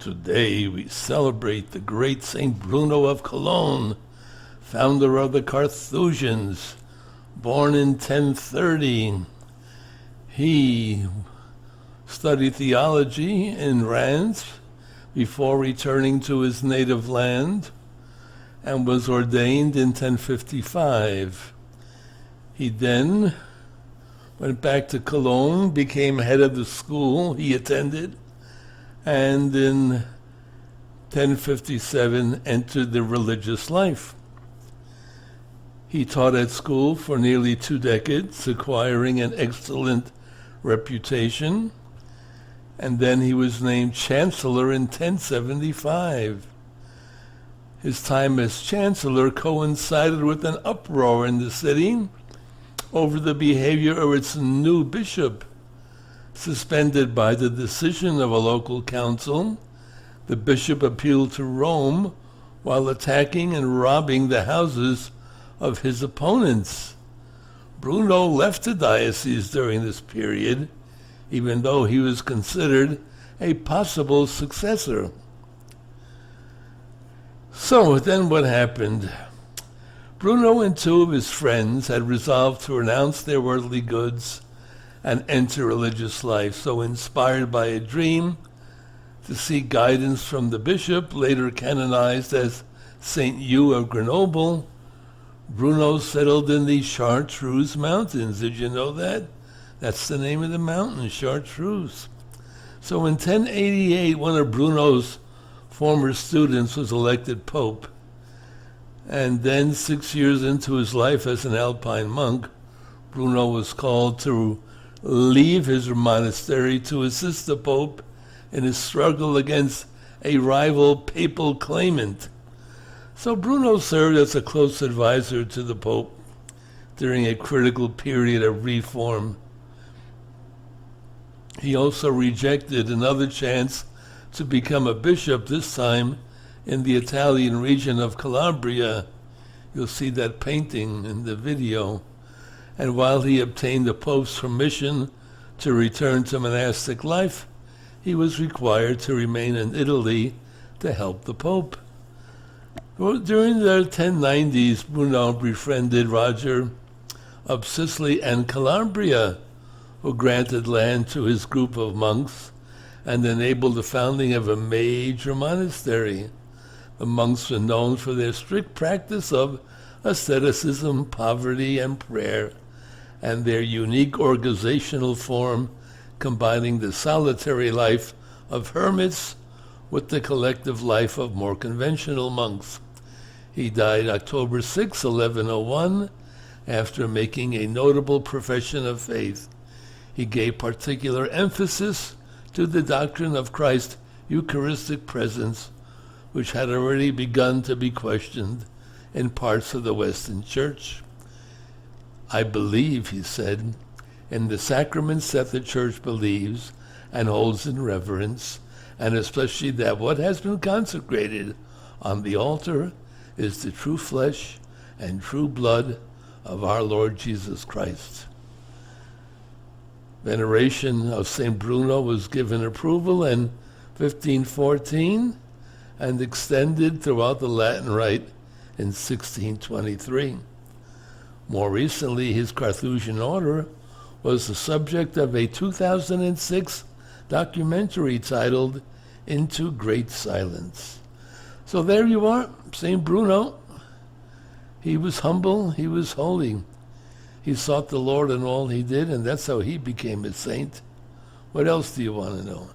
Today we celebrate the great Saint Bruno of Cologne, founder of the Carthusians, born in 1030. He studied theology in Reims before returning to his native land and was ordained in 1055. He then went back to Cologne, became head of the school he attended, and in 1057 entered the religious life. He taught at school for nearly 2 decades, acquiring an excellent reputation, and then he was named chancellor in 1075. His time as chancellor coincided with an uproar in the city over the behavior of its new bishop. Suspended by the decision of a local council, the bishop appealed to Rome while attacking and robbing the houses of his opponents. Bruno left the diocese during this period, even though he was considered a possible successor. So then what happened? Bruno and 2 of his friends had resolved to renounce their worldly goods and enter religious life. So inspired by a dream to seek guidance from the bishop, later canonized as Saint Hugh of Grenoble, Bruno settled in the Chartreuse Mountains. Did you know that? That's the name of the mountain, Chartreuse. So in 1088, one of Bruno's former students was elected pope. And then 6 years into his life as an Alpine monk, Bruno was called to leave his monastery to assist the Pope in his struggle against a rival papal claimant. So Bruno served as a close advisor to the Pope during a critical period of reform. He also rejected another chance to become a bishop, this time in the Italian region of Calabria. You'll see that painting in the video. And while he obtained the Pope's permission to return to monastic life, he was required to remain in Italy to help the Pope. During the 1090s, Bruno befriended Roger of Sicily and Calabria, who granted land to his group of monks and enabled the founding of a major monastery. The monks were known for their strict practice of asceticism, poverty, and prayer, and their unique organizational form combining the solitary life of hermits with the collective life of more conventional monks. He died October 6, 1101, after making a notable profession of faith. He gave particular emphasis to the doctrine of Christ's Eucharistic presence, which had already begun to be questioned in parts of the Western Church. I believe, he said, in the sacraments that the Church believes and holds in reverence, and especially that what has been consecrated on the altar is the true flesh and true blood of our Lord Jesus Christ. Veneration of St. Bruno was given approval in 1514 and extended throughout the Latin Rite in 1623. More recently, his Carthusian order was the subject of a 2006 documentary titled Into Great Silence. So there you are, St. Bruno. He was humble, he was holy. He sought the Lord in all he did, and that's how he became a saint. What else do you want to know?